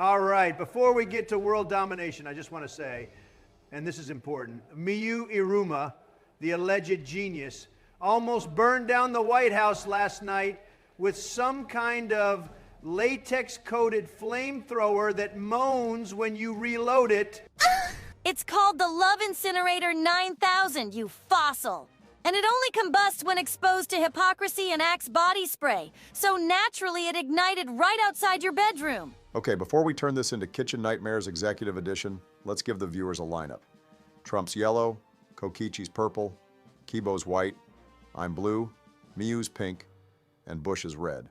All right, before we get to world domination, I just want to say, and this is important, Miu Iruma, the alleged genius, almost burned down the White House last night with some kind of latex-coated flamethrower that moans when you reload it. It's called the Love Incinerator 9000, you fossil. And it only combusts when exposed to hypocrisy and Axe body spray. So naturally, it ignited right outside your bedroom. Okay, before we turn this into Kitchen Nightmares Executive Edition, let's give the viewers a lineup. Trump's yellow, Kokichi's purple, Keebo's white, I'm blue, Miu's pink, and Bush is red.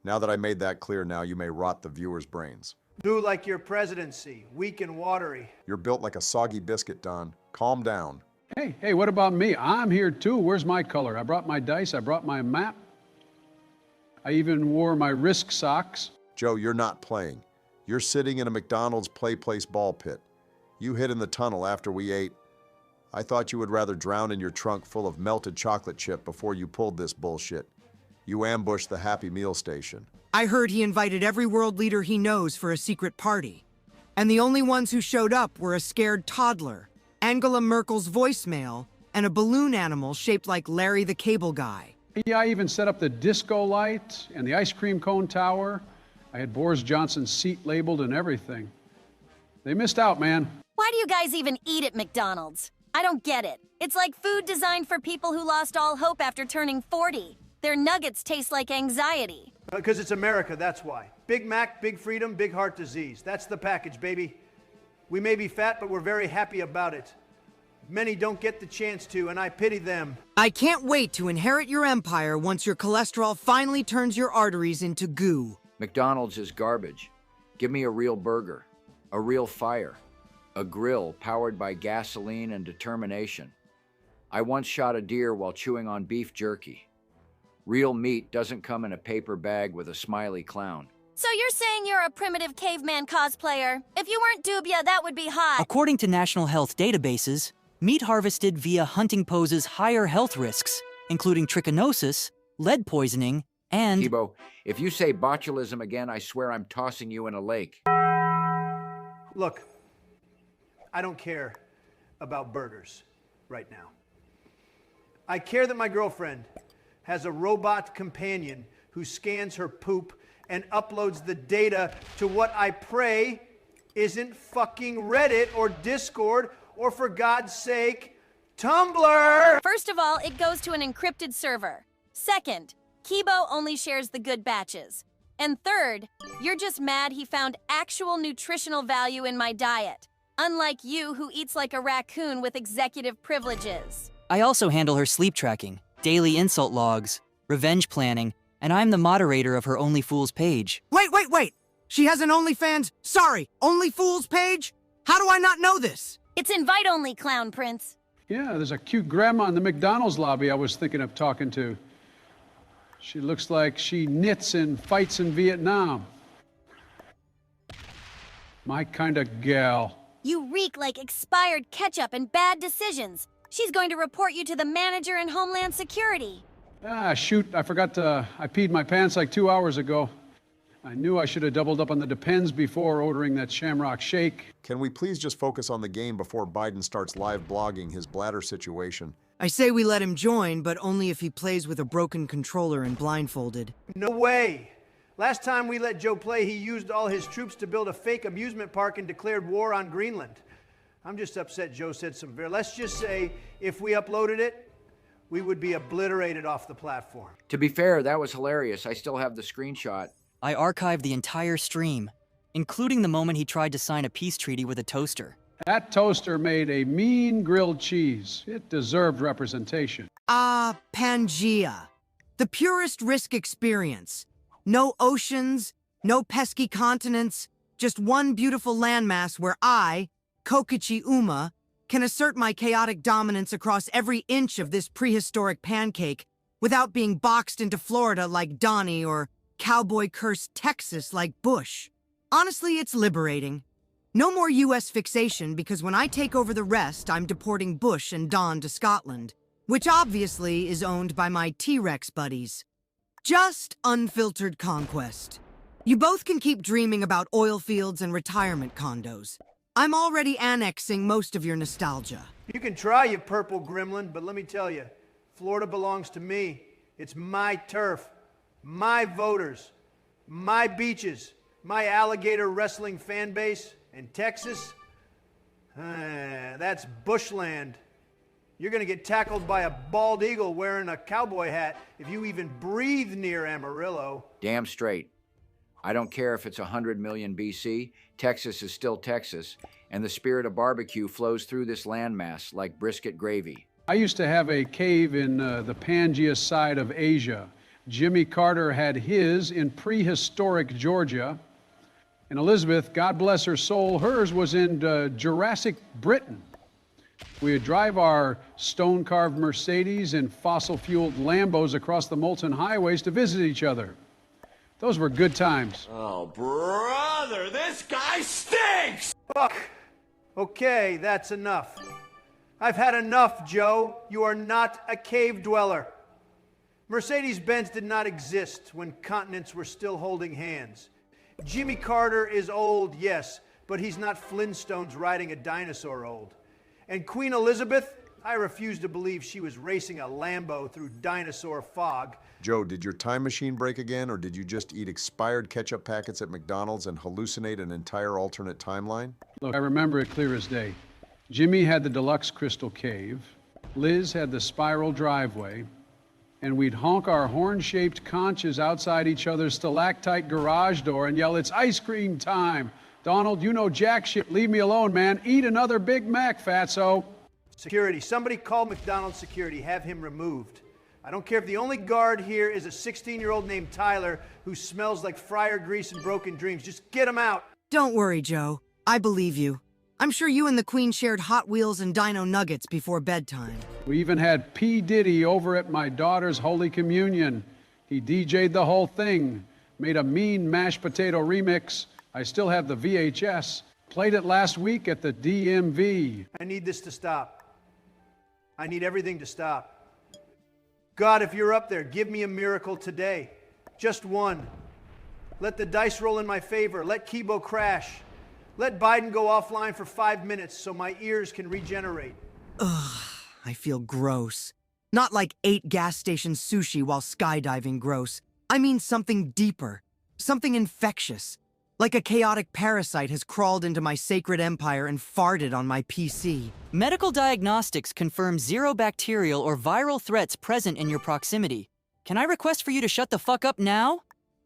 Now that I made that clear, now you may rot the viewers' brains. Do like your presidency, weak and watery. You're built like a soggy biscuit, Don. Calm down. Hey, what about me? I'm here too. Where's my color? I brought my dice, I brought my map. I even wore my Risk socks. Joe, you're not playing. You're sitting in a McDonald's playplace ball pit. You hid in the tunnel after we ate. I thought you would rather drown in your trunk full of melted chocolate chip before you pulled this bullshit. You ambushed the Happy Meal station. I heard he invited every world leader he knows for a secret party. And the only ones who showed up were a scared toddler, Angela Merkel's voicemail, and a balloon animal shaped like Larry the Cable Guy. Yeah, I even set up the disco light and the ice cream cone tower. I had Boris Johnson's seat labeled and everything. They missed out, man. Why do you guys even eat at McDonald's? I don't get it. It's like food designed for people who lost all hope after turning 40. Their nuggets taste like anxiety. Because it's America, that's why. Big Mac, big freedom, big heart disease. That's the package, baby. We may be fat, but we're very happy about it. Many don't get the chance to, and I pity them. I can't wait to inherit your empire once your cholesterol finally turns your arteries into goo. McDonald's is garbage. Give me a real burger, a real fire, a grill powered by gasoline and determination. I once shot a deer while chewing on beef jerky. Real meat doesn't come in a paper bag with a smiley clown. So you're saying you're a primitive caveman cosplayer? If you weren't Dubia, that would be hot. According to national health databases, meat harvested via hunting poses higher health risks, including trichinosis, lead poisoning, and... Keebo, if you say botulism again, I swear I'm tossing you in a lake. Look, I don't care about burgers right now. I care that my girlfriend has a robot companion who scans her poop and uploads the data to what I pray isn't fucking Reddit or Discord or, for God's sake, Tumblr! First of all, it goes to an encrypted server. Second, Keebo only shares the good batches. And third, you're just mad he found actual nutritional value in my diet. Unlike you, who eats like a raccoon with executive privileges. I also handle her sleep tracking, daily insult logs, revenge planning, and I'm the moderator of her Only Fools page. Wait! She has an Only Fools page? How do I not know this? It's invite-only, Clown Prince. Yeah, there's a cute grandma in the McDonald's lobby I was thinking of talking to. She looks like she knits and fights in Vietnam. My kind of gal. You reek like expired ketchup and bad decisions. She's going to report you to the manager in Homeland Security. Ah, shoot, I peed my pants like 2 hours ago. I knew I should have doubled up on the Depends before ordering that Shamrock Shake. Can we please just focus on the game before Biden starts live blogging his bladder situation? I say we let him join, but only if he plays with a broken controller and blindfolded. No way! Last time we let Joe play, he used all his troops to build a fake amusement park and declared war on Greenland. I'm just upset Joe said some let's just say, if we uploaded it, we would be obliterated off the platform. To be fair, that was hilarious. I still have the screenshot. I archived the entire stream, including the moment he tried to sign a peace treaty with a toaster. That toaster made a mean grilled cheese. It deserved representation. Pangea. The purest Risk experience. No oceans, no pesky continents, just one beautiful landmass where I, Kokichi Ouma, can assert my chaotic dominance across every inch of this prehistoric pancake without being boxed into Florida like Donnie or cowboy-cursed Texas like Bush. Honestly, it's liberating. No more US fixation, because when I take over the rest, I'm deporting Bush and Don to Scotland, which obviously is owned by my T-Rex buddies. Just unfiltered conquest. You both can keep dreaming about oil fields and retirement condos. I'm already annexing most of your nostalgia. You can try, you purple gremlin, but let me tell you, Florida belongs to me. It's my turf, my voters, my beaches, my alligator wrestling fan base. And Texas, that's bushland. You're going to get tackled by a bald eagle wearing a cowboy hat if you even breathe near Amarillo. Damn straight. I don't care if it's 100 million BC, Texas is still Texas, and the spirit of barbecue flows through this landmass like brisket gravy. I used to have a cave in the Pangea side of Asia. Jimmy Carter had his in prehistoric Georgia. And Elizabeth, God bless her soul, hers was in Jurassic Britain. We would drive our stone-carved Mercedes and fossil-fueled Lambos across the molten highways to visit each other. Those were good times. Oh, brother, this guy stinks! Fuck. Okay, that's enough. I've had enough, Joe. You are not a cave dweller. Mercedes-Benz did not exist when continents were still holding hands. Jimmy Carter is old, yes, but he's not Flintstones riding a dinosaur old. And Queen Elizabeth, I refuse to believe she was racing a Lambo through dinosaur fog. Joe, did your time machine break again, or did you just eat expired ketchup packets at McDonald's and hallucinate an entire alternate timeline? Look, I remember it clear as day. Jimmy had the deluxe crystal cave, Liz had the spiral driveway, and we'd honk our horn-shaped conches outside each other's stalactite garage door and yell, "It's ice cream time! Donald, you know jack shit, leave me alone, man. Eat another Big Mac, fatso." Security. Somebody call McDonald's security. Have him removed. I don't care if the only guard here is a 16-year-old named Tyler who smells like fryer grease and broken dreams. Just get him out. Don't worry, Joe. I believe you. I'm sure you and the Queen shared Hot Wheels and Dino Nuggets before bedtime. We even had P. Diddy over at my daughter's Holy Communion. He DJ'd the whole thing, made a mean mashed potato remix. I still have the VHS. Played it last week at the DMV. I need this to stop. I need everything to stop. God, if you're up there, give me a miracle today. Just one. Let the dice roll in my favor. Let Keebo crash. Let Biden go offline for 5 minutes so my ears can regenerate. Ugh, I feel gross. Not like 8 gas station sushi while skydiving gross. I mean something deeper. Something infectious. Like a chaotic parasite has crawled into my sacred empire and farted on my PC. Medical diagnostics confirm 0 bacterial or viral threats present in your proximity. Can I request for you to shut the fuck up now?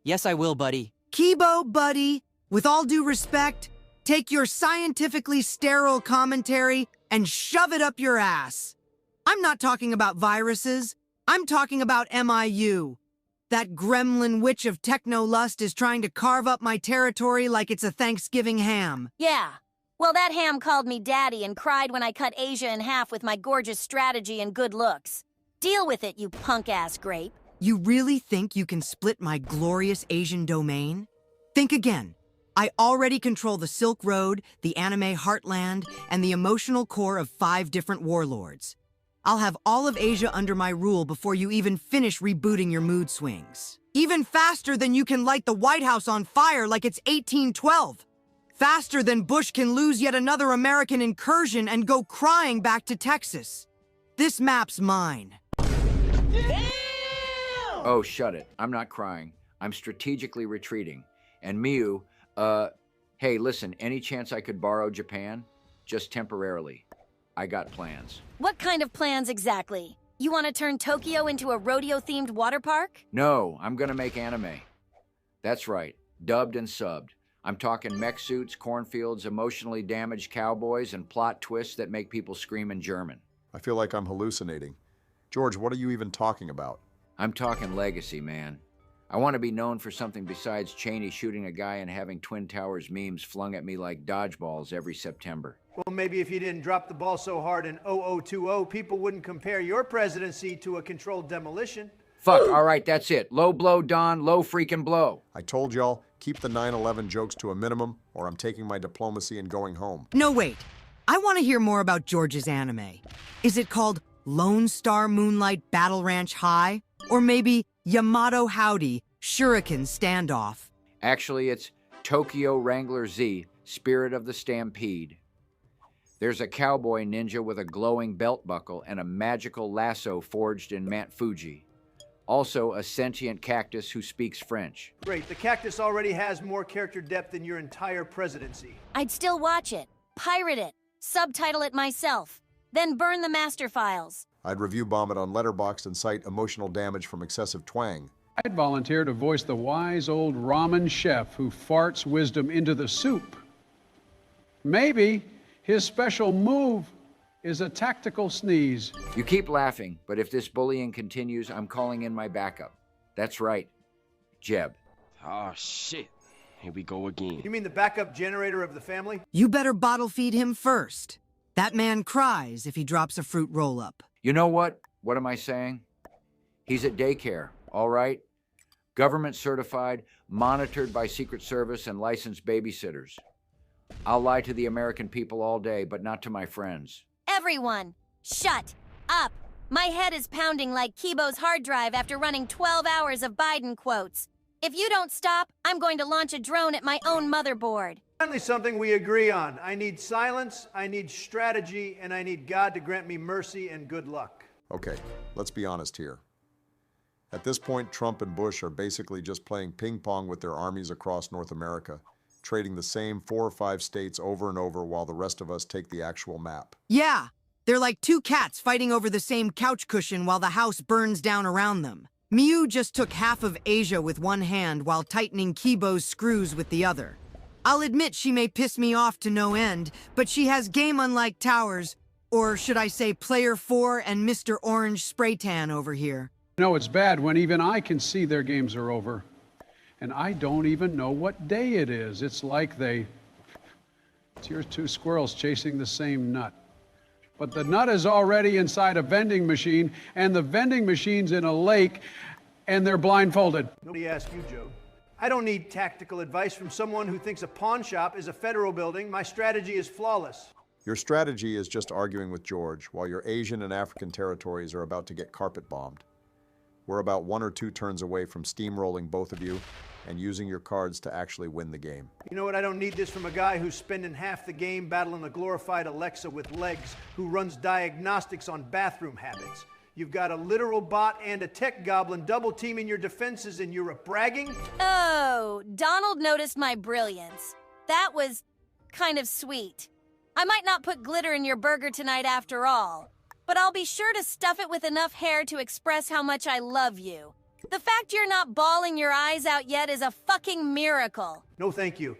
Yes, I will, buddy. Keebo, buddy, with all due respect, take your scientifically sterile commentary and shove it up your ass. I'm not talking about viruses. I'm talking about MIU. That gremlin witch of techno-lust is trying to carve up my territory like it's a Thanksgiving ham. Yeah. Well, that ham called me daddy and cried when I cut Asia in half with my gorgeous strategy and good looks. Deal with it, you punk-ass grape. You really think you can split my glorious Asian domain? Think again. I already control the Silk Road, the anime heartland, and the emotional core of 5 different warlords. I'll have all of Asia under my rule before you even finish rebooting your mood swings. Even faster than you can light the White House on fire like it's 1812. Faster than Bush can lose yet another American incursion and go crying back to Texas. This map's mine. Oh, shut it. I'm not crying. I'm strategically retreating. And Miu, hey, listen, any chance I could borrow Japan? Just temporarily. I got plans. What kind of plans exactly? You want to turn Tokyo into a rodeo-themed water park? No, I'm gonna make anime. That's right, dubbed and subbed. I'm talking mech suits, cornfields, emotionally damaged cowboys, and plot twists that make people scream in German. I feel like I'm hallucinating. George, what are you even talking about? I'm talking legacy, man. I want to be known for something besides Cheney shooting a guy and having Twin Towers memes flung at me like dodgeballs every September. Well, maybe if you didn't drop the ball so hard in 0020, people wouldn't compare your presidency to a controlled demolition. Fuck, all right, that's it. Low blow, Don, low freaking blow. I told y'all, keep the 9/11 jokes to a minimum, or I'm taking my diplomacy and going home. No, wait. I want to hear more about George's anime. Is it called Lone Star Moonlight Battle Ranch High? Or maybe Yamato Howdy Shuriken Standoff? Actually, it's Tokyo Wrangler Z, Spirit of the Stampede. There's a cowboy ninja with a glowing belt buckle and a magical lasso forged in Mount Fuji. Also, a sentient cactus who speaks French. Great, the cactus already has more character depth than your entire presidency. I'd still watch it, pirate it, subtitle it myself, then burn the master files. I'd review bomb it on Letterboxd and cite emotional damage from excessive twang. I'd volunteer to voice the wise old ramen chef who farts wisdom into the soup. Maybe his special move is a tactical sneeze. You keep laughing, but if this bullying continues, I'm calling in my backup. That's right, Jeb. Oh, shit. Here we go again. You mean the backup generator of the family? You better bottle feed him first. That man cries if he drops a fruit roll-up. You know what? What am I saying? He's at daycare, all right? Government certified, monitored by Secret Service and licensed babysitters. I'll lie to the American people all day, but not to my friends. Everyone, shut up. My head is pounding like Keebo's hard drive after running 12 hours of Biden quotes. If you don't stop, I'm going to launch a drone at my own motherboard. Finally, something we agree on. I need silence, I need strategy, and I need God to grant me mercy and good luck. Okay, let's be honest here. At this point, Trump and Bush are basically just playing ping pong with their armies across North America, trading the same 4 or 5 states over and over while the rest of us take the actual map. Yeah, they're like two cats fighting over the same couch cushion while the house burns down around them. Miu just took half of Asia with one hand while tightening Keebo's screws with the other. I'll admit she may piss me off to no end, but she has game unlike Towers, or should I say Player 4 and Mr. Orange Spray Tan over here. You know, it's bad when even I can see their games are over. And I don't even know what day it is. It's like it's here's two squirrels chasing the same nut. But the nut is already inside a vending machine, and the vending machine's in a lake, and they're blindfolded. Nobody asked you, Joe. I don't need tactical advice from someone who thinks a pawn shop is a federal building. My strategy is flawless. Your strategy is just arguing with George while your Asian and African territories are about to get carpet bombed. We're about 1 or 2 turns away from steamrolling both of you and using your cards to actually win the game. You know what? I don't need this from a guy who's spending half the game battling a glorified Alexa with legs who runs diagnostics on bathroom habits. You've got a literal bot and a tech goblin double teaming your defenses and you're bragging? Oh, Donald noticed my brilliance. That was kind of sweet. I might not put glitter in your burger tonight after all, but I'll be sure to stuff it with enough hair to express how much I love you. The fact you're not bawling your eyes out yet is a fucking miracle. No, thank you.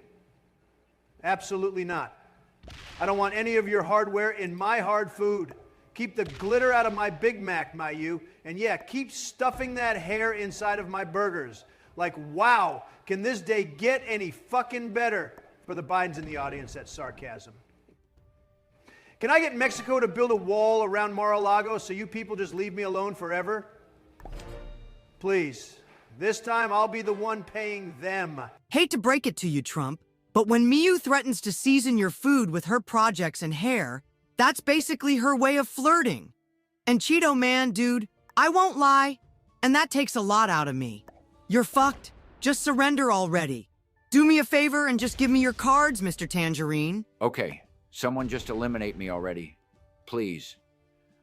Absolutely not. I don't want any of your hardware in my hard food. Keep the glitter out of my Big Mac, Miu. And yeah, keep stuffing that hair inside of my burgers. Like, wow, can this day get any fucking better? For the Bidens in the audience, that's sarcasm. Can I get Mexico to build a wall around Mar-a-Lago so you people just leave me alone forever? Please. This time I'll be the one paying them. Hate to break it to you, Trump, but when Miu threatens to season your food with her projects and hair, that's basically her way of flirting. And Cheeto Man, dude, I won't lie, and that takes a lot out of me. You're fucked. Just surrender already. Do me a favor and just give me your cards, Mr. Tangerine. Okay, someone just eliminate me already. Please.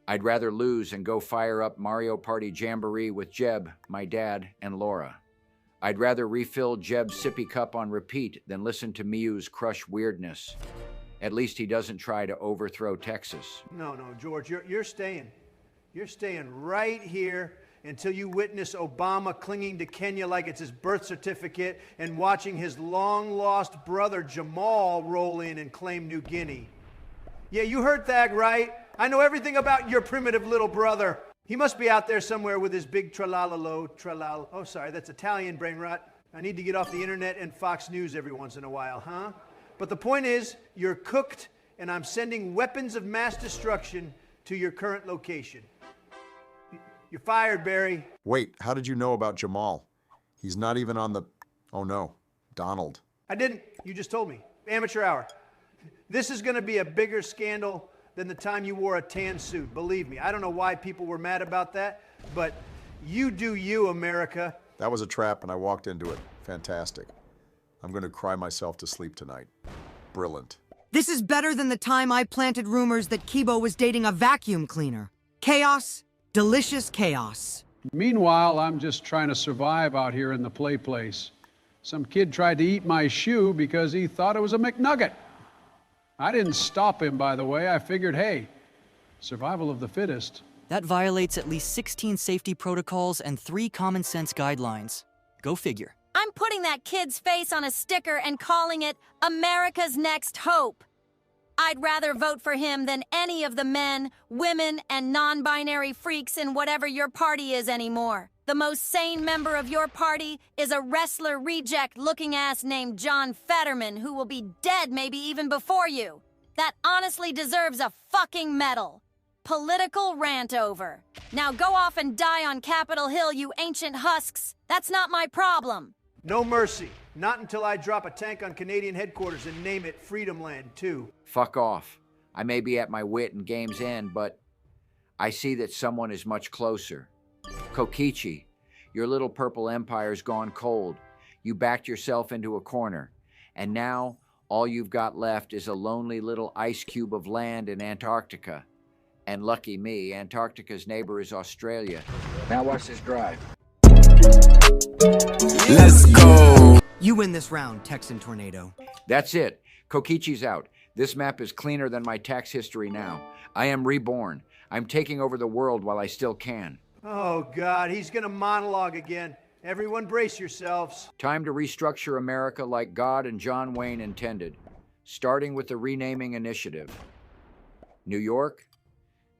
I'd rather lose and go fire up Mario Party Jamboree with Jeb, my dad, and Laura. I'd rather refill Jeb's sippy cup on repeat than listen to Miu's crush weirdness. At least he doesn't try to overthrow Texas. No, George, you're staying. You're staying right here until you witness Obama clinging to Kenya like it's his birth certificate and watching his long-lost brother Jamal roll in and claim New Guinea. Yeah, you heard that right. I know everything about your primitive little brother. He must be out there somewhere with his big tralala. Oh, sorry, that's Italian brain rot. I need to get off the internet and Fox News every once in a while, huh? But the point is, you're cooked, and I'm sending weapons of mass destruction to your current location. You're fired, Barry. Wait, how did you know about Jamal? He's not even on the... Oh no, Donald. I didn't. You just told me. Amateur hour. This is going to be a bigger scandal than the time you wore a tan suit. Believe me. I don't know why people were mad about that, but you do you, America. That was a trap and I walked into it. Fantastic. I'm going to cry myself to sleep tonight. Brilliant. This is better than the time I planted rumors that Keebo was dating a vacuum cleaner. Chaos, delicious chaos. Meanwhile, I'm just trying to survive out here in the play place. Some kid tried to eat my shoe because he thought it was a McNugget. I didn't stop him, by the way. I figured, hey, survival of the fittest. That violates at least 16 safety protocols and 3 common sense guidelines. Go figure. I'm putting that kid's face on a sticker and calling it America's Next Hope. I'd rather vote for him than any of the men, women, and non-binary freaks in whatever your party is anymore. The most sane member of your party is a wrestler reject-looking ass named John Fetterman who will be dead maybe even before you. That honestly deserves a fucking medal. Political rant over. Now go off and die on Capitol Hill, you ancient husks. That's not my problem. No mercy. Not until I drop a tank on Canadian headquarters and name it Freedom Land, too. Fuck off. I may be at my wit and game's end, but I see that someone is much closer. Kokichi, your little purple empire's gone cold. You backed yourself into a corner, and now all you've got left is a lonely little ice cube of land in Antarctica. And lucky me, Antarctica's neighbor is Australia. Now watch this drive. Let's go! You win this round, Texan Tornado. That's it. Kokichi's out. This map is cleaner than my tax history now. I am reborn. I'm taking over the world while I still can. Oh, God, he's gonna monologue again. Everyone brace yourselves. Time to restructure America like God and John Wayne intended, starting with the renaming initiative. New York,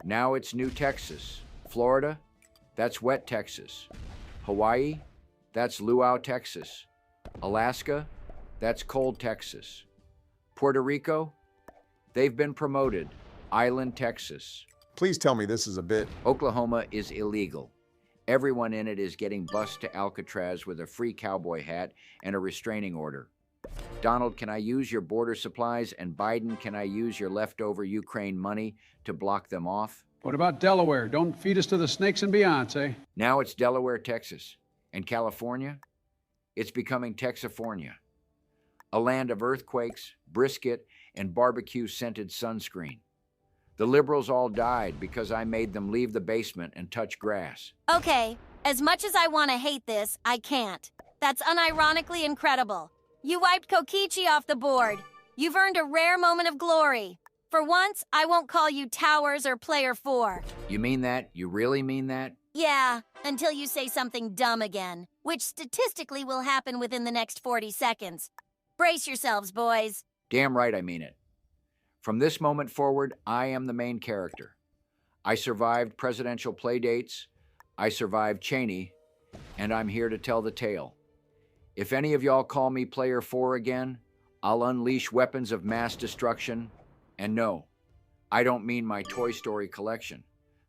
now it's New Texas. Florida, that's Wet Texas. Hawaii, that's Luau, Texas. Alaska, that's Cold Texas. Puerto Rico, they've been promoted. Island, Texas. Please tell me this is a bit. Oklahoma is illegal. Everyone in it is getting bussed to Alcatraz with a free cowboy hat and a restraining order. Donald, can I use your border supplies? And Biden, can I use your leftover Ukraine money to block them off? What about Delaware? Don't feed us to the snakes and Beyonce. Now it's Delaware, Texas. And California? It's becoming Texifornia. A land of earthquakes, brisket, and barbecue-scented sunscreen. The liberals all died because I made them leave the basement and touch grass. Okay, as much as I want to hate this, I can't. That's unironically incredible. You wiped Kokichi off the board. You've earned a rare moment of glory. For once, I won't call you Towers or Player 4. You mean that? You really mean that? Yeah, until you say something dumb again, which statistically will happen within the next 40 seconds. Brace yourselves, boys. Damn right I mean it. From this moment forward, I am the main character. I survived presidential playdates, I survived Cheney, and I'm here to tell the tale. If any of y'all call me Player 4 again, I'll unleash weapons of mass destruction. And no, I don't mean my Toy Story collection.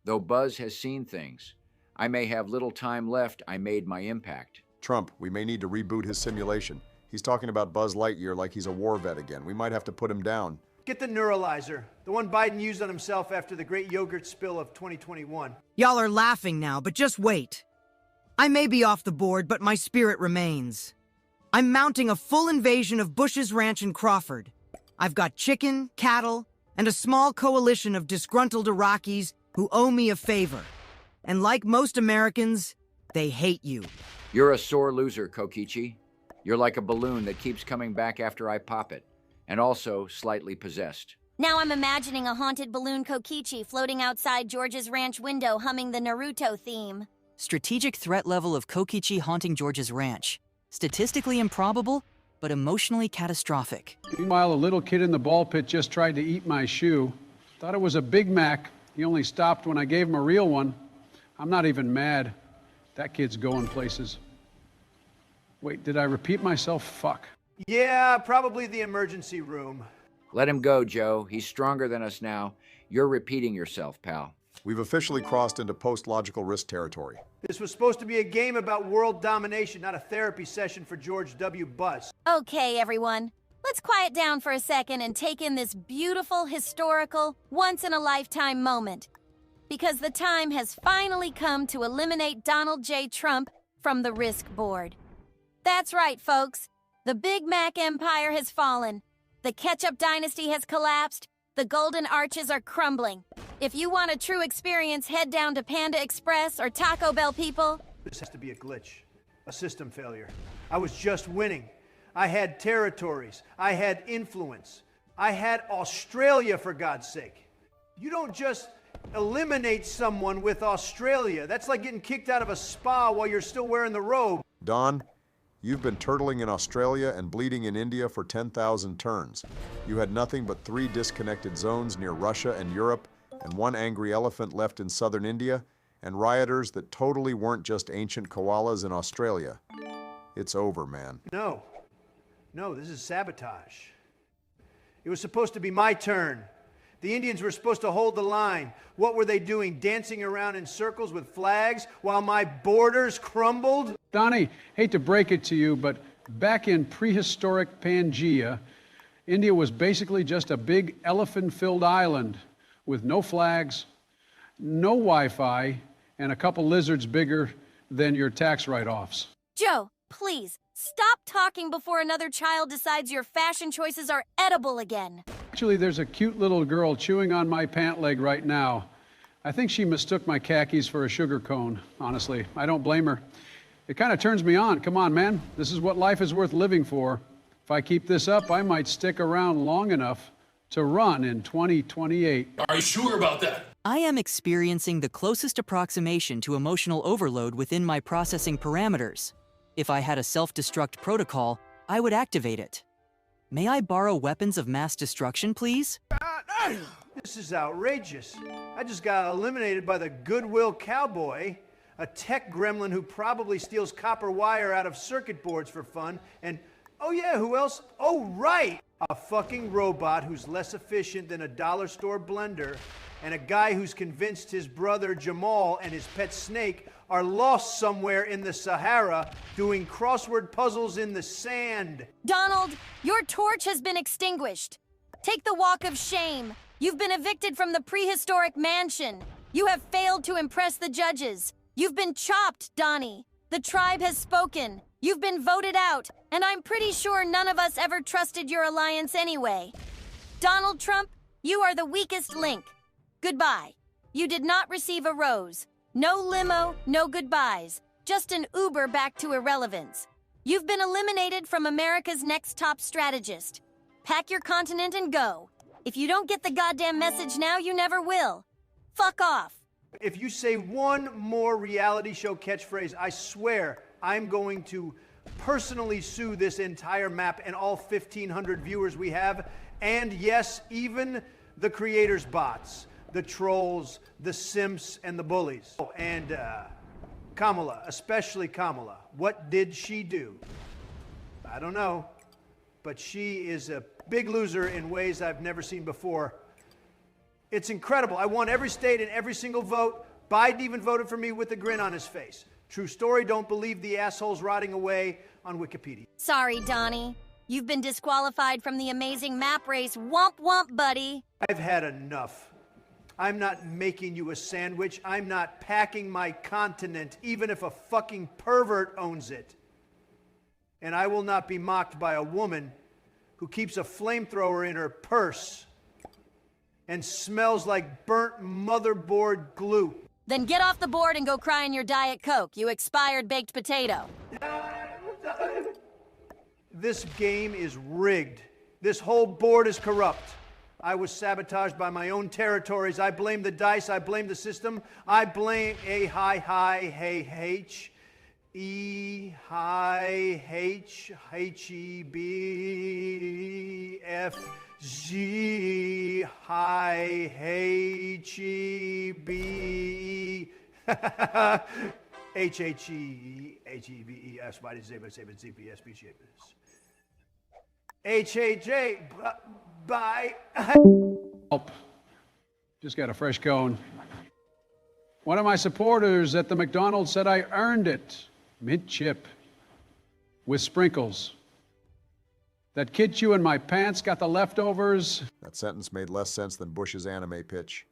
Though Buzz has seen things, I may have little time left. I made my impact. Trump, we may need to reboot his simulation. He's talking about Buzz Lightyear like he's a war vet again. We might have to put him down. Get the neuralizer, the one Biden used on himself after the great yogurt spill of 2021. Y'all are laughing now, but just wait. I may be off the board, but my spirit remains. I'm mounting a full invasion of Bush's Ranch in Crawford. I've got chicken, cattle, and a small coalition of disgruntled Iraqis who owe me a favor. And like most Americans, they hate you. You're a sore loser, Kokichi. You're like a balloon that keeps coming back after I pop it, and also slightly possessed. Now I'm imagining a haunted balloon Kokichi floating outside George's ranch window humming the Naruto theme. Strategic threat level of Kokichi haunting George's ranch. Statistically improbable, but emotionally catastrophic. Meanwhile, a little kid in the ball pit just tried to eat my shoe. Thought it was a Big Mac. He only stopped when I gave him a real one. I'm not even mad. That kid's going places. Wait, did I repeat myself? Fuck. Yeah, probably the emergency room. Let him go, Joe. He's stronger than us now. You're repeating yourself, pal. We've officially crossed into post-logical risk territory. This was supposed to be a game about world domination, not a therapy session for George W. Bush. Okay, everyone. Let's quiet down for a second and take in this beautiful, historical, once-in-a-lifetime moment. Because the time has finally come to eliminate Donald J. Trump from the risk board. That's right, folks. The Big Mac Empire has fallen. The Ketchup Dynasty has collapsed. The Golden Arches are crumbling. If you want a true experience, head down to Panda Express or Taco Bell, people. This has to be a glitch, a system failure. I was just winning. I had territories. I had influence. I had Australia, for God's sake. You don't just eliminate someone with Australia. That's like getting kicked out of a spa while you're still wearing the robe. Don, you've been turtling in Australia and bleeding in India for 10,000 turns. You had nothing but 3 disconnected zones near Russia and Europe, and 1 angry elephant left in southern India, and rioters that totally weren't just ancient koalas in Australia. It's over, man. No, this is sabotage. It was supposed to be my turn. The Indians were supposed to hold the line. What were they doing? Dancing around in circles with flags while my borders crumbled? Donnie, hate to break it to you, but back in prehistoric Pangea, India was basically just a big elephant-filled island with no flags, no Wi-Fi, and a couple lizards bigger than your tax write-offs. Joe, please, stop talking before another child decides your fashion choices are edible again. Actually, there's a cute little girl chewing on my pant leg right now. I think she mistook my khakis for a sugar cone, honestly. I don't blame her. It kind of turns me on. Come on, man. This is what life is worth living for. If I keep this up, I might stick around long enough to run in 2028. Are you sure about that? I am experiencing the closest approximation to emotional overload within my processing parameters. If I had a self-destruct protocol, I would activate it. May I borrow weapons of mass destruction, please? This is outrageous. I just got eliminated by the Goodwill Cowboy, a tech gremlin who probably steals copper wire out of circuit boards for fun, and oh yeah, who else? Oh right! A fucking robot who's less efficient than a dollar store blender, and a guy who's convinced his brother Jamal and his pet snake are lost somewhere in the Sahara doing crossword puzzles in the sand. Donald, your torch has been extinguished. Take the walk of shame. You've been evicted from the prehistoric mansion. You have failed to impress the judges. You've been chopped, Donnie. The tribe has spoken. You've been voted out, and I'm pretty sure none of us ever trusted your alliance anyway. Donald Trump, you are the weakest link. Goodbye. You did not receive a rose. No limo, no goodbyes. Just an Uber back to irrelevance. You've been eliminated from America's next top strategist. Pack your continent and go. If you don't get the goddamn message now, you never will. Fuck off. If you say one more reality show catchphrase, I swear I'm going to personally sue this entire map and all 1,500 viewers we have, and yes, even the creators' bots, the trolls, the simps, and the bullies. Oh, and Kamala, especially Kamala. What did she do? I don't know, but she is a big loser in ways I've never seen before. It's incredible. I won every state and every single vote. Biden even voted for me with a grin on his face. True story, don't believe the assholes rotting away on Wikipedia. Sorry, Donnie. You've been disqualified from the amazing map race. Womp womp, buddy. I've had enough. I'm not making you a sandwich. I'm not packing my continent, even if a fucking pervert owns it. And I will not be mocked by a woman who keeps a flamethrower in her purse and smells like burnt motherboard glue. Then get off the board and go cry in your Diet Coke, you expired baked potato. This game is rigged. This whole board is corrupt. I was sabotaged by my own territories. I blame the dice. I blame the system. I blame H-E-B-F-G H-E-B-E-H-H-E-H-E-B-E-S. Why did you say CPS? H-H-A. Bye. Just got a fresh cone. One of my supporters at the McDonald said I earned it. Mint chip with sprinkles. That kid chewing my pants got the leftovers. That sentence made less sense than Bush's anime pitch,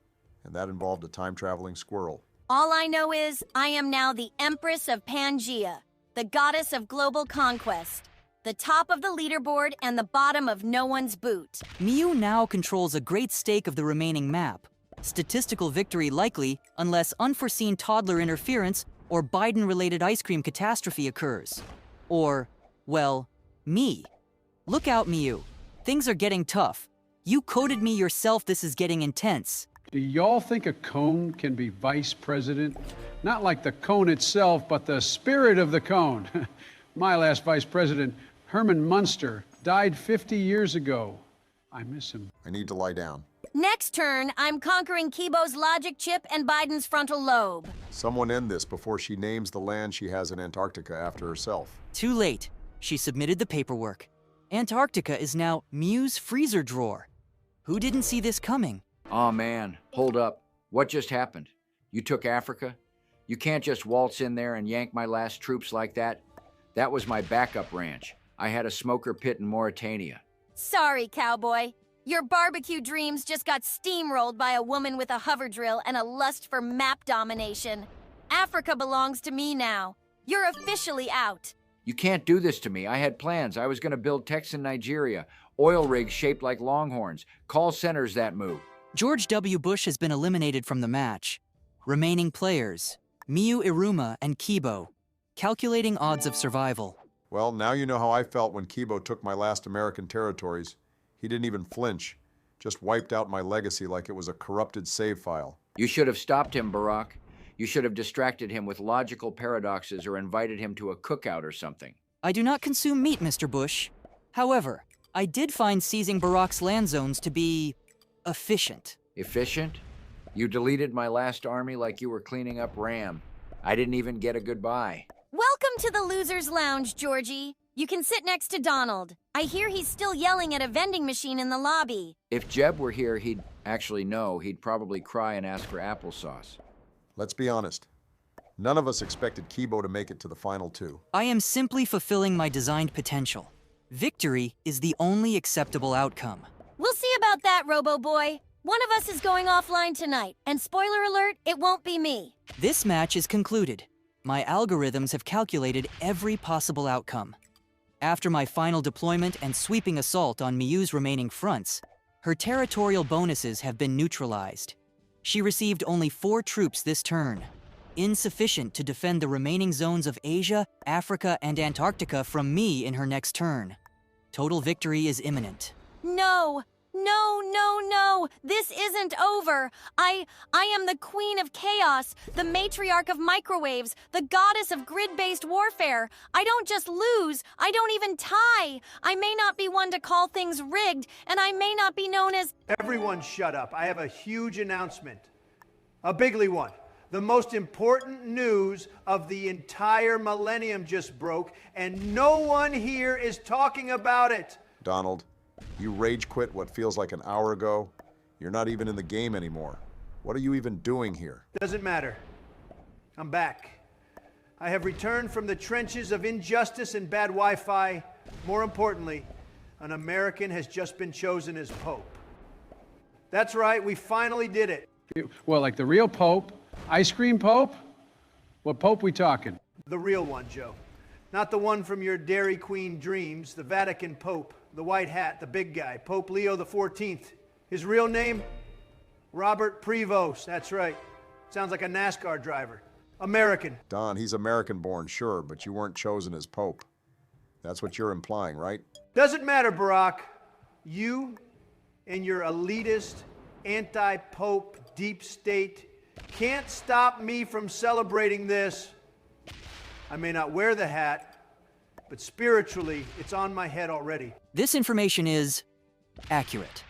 and that involved a time-traveling squirrel. All I know is I am now the Empress of Pangea, the goddess of global conquest. the top of the leaderboard and the bottom of no one's boot. Miu now controls a great stake of the remaining map. Statistical victory likely unless unforeseen toddler interference or Biden-related ice cream catastrophe occurs. Or, well, me. Look out, Miu. Things are getting tough. You coded me yourself, this is getting intense. Do y'all think a cone can be vice president? Not like the cone itself, but the spirit of the cone. My last vice president, Herman Munster, died 50 years ago. I miss him. I need to lie down. Next turn, I'm conquering Keebo's logic chip and Biden's frontal lobe. Someone end this before she names the land she has in Antarctica after herself. Too late. She submitted the paperwork. Antarctica is now Miu's freezer drawer. Who didn't see this coming? Aw, man, hold up. What just happened? You took Africa? You can't just waltz in there and yank my last troops like that. That was my backup ranch. I had a smoker pit in Mauritania. Sorry, cowboy. Your barbecue dreams just got steamrolled by a woman with a hover drill and a lust for map domination. Africa belongs to me now. You're officially out. You can't do this to me. I had plans. I was going to build techs in Nigeria, oil rigs shaped like longhorns, call centers that move. George W. Bush has been eliminated from the match. Remaining players, Miu Iruma and Keebo. Calculating odds of survival. Well, now you know how I felt when Keebo took my last American territories. He didn't even flinch, just wiped out my legacy like it was a corrupted save file. You should have stopped him, Barack. You should have distracted him with logical paradoxes or invited him to a cookout or something. I do not consume meat, Mr. Bush. However, I did find seizing Barack's land zones to be efficient. Efficient? You deleted my last army like you were cleaning up RAM. I didn't even get a goodbye. Welcome to the Loser's Lounge, Georgie. You can sit next to Donald. I hear he's still yelling at a vending machine in the lobby. If Jeb were here, he'd actually know. He'd probably cry and ask for applesauce. Let's be honest. None of us expected Keebo to make it to the final two. I am simply fulfilling my designed potential. Victory is the only acceptable outcome. We'll see about that, Robo-Boy. One of us is going offline tonight, and spoiler alert, it won't be me. This match is concluded. My algorithms have calculated every possible outcome. After my final deployment and sweeping assault on Miu's remaining fronts, her territorial bonuses have been neutralized. She received only 4 troops this turn, insufficient to defend the remaining zones of Asia, Africa, and Antarctica from me in her next turn. Total victory is imminent. No, no, no, no. This isn't over. I am the queen of chaos, the matriarch of microwaves, the goddess of grid-based warfare. I don't just lose, I don't even tie. I may not be one to call things rigged, and I may not be known as... Everyone shut up. I have a huge announcement. A bigly one. The most important news of the entire millennium just broke, and no one here is talking about it. Donald, you rage quit what feels like an hour ago. You're not even in the game anymore. What are you even doing here? Doesn't matter. I'm back. I have returned from the trenches of injustice and bad Wi-Fi. More importantly, an American has just been chosen as Pope. That's right, we finally did it. Well, like the real Pope? Ice cream Pope? What Pope we talking? The real one, Joe. Not the one from your Dairy Queen dreams, the Vatican Pope, the white hat, the big guy, Pope Leo XIV. His real name? Robert Prevost, that's right. Sounds like a NASCAR driver. American. Don, he's American-born, sure, but you weren't chosen as Pope. That's what you're implying, right? Doesn't matter, Barack. You and your elitist, anti-Pope, deep state can't stop me from celebrating this. I may not wear the hat, but spiritually, it's on my head already. This information is accurate.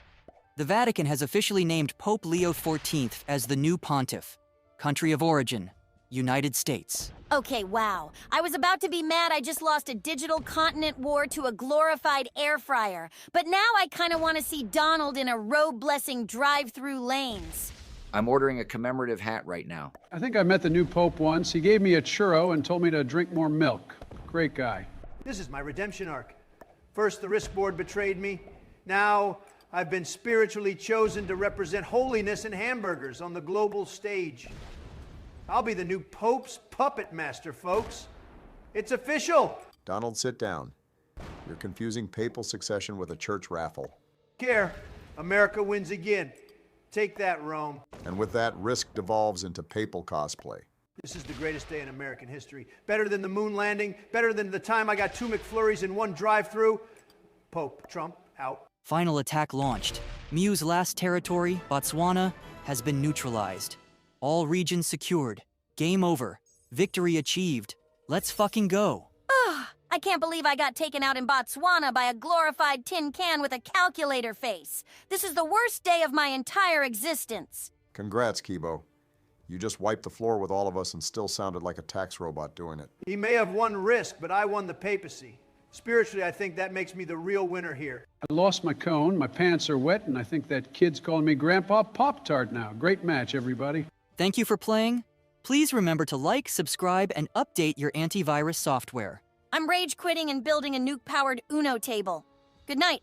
The Vatican has officially named Pope Leo XIV as the new pontiff. Country of origin, United States. Okay, wow. I was about to be mad I just lost a digital continent war to a glorified air fryer. But now I kind of want to see Donald in a road-blessing drive-through lanes. I'm ordering a commemorative hat right now. I think I met the new Pope once. He gave me a churro and told me to drink more milk. Great guy. This is my redemption arc. First, the risk board betrayed me. Now, I've been spiritually chosen to represent holiness and hamburgers on the global stage. I'll be the new Pope's puppet master, folks. It's official. Donald, sit down. You're confusing papal succession with a church raffle. Care. America wins again. Take that, Rome. And with that, Risk devolves into papal cosplay. This is the greatest day in American history. Better than the moon landing, better than the time I got 2 McFlurries in one drive-through. Pope, Trump, out. Final attack launched. Miu's last territory, Botswana, has been neutralized. All regions secured. Game over. Victory achieved. Let's fucking go. I can't believe I got taken out in Botswana by a glorified tin can with a calculator face. This is the worst day of my entire existence. Congrats, Keebo. You just wiped the floor with all of us and still sounded like a tax robot doing it. He may have won Risk, but I won the papacy. Spiritually, I think that makes me the real winner here. I lost my cone, my pants are wet, and I think that kid's calling me Grandpa Pop-Tart now. Great match, everybody. Thank you for playing. Please remember to like, subscribe, and update your antivirus software. I'm rage quitting and building a nuke-powered Uno table. Good night.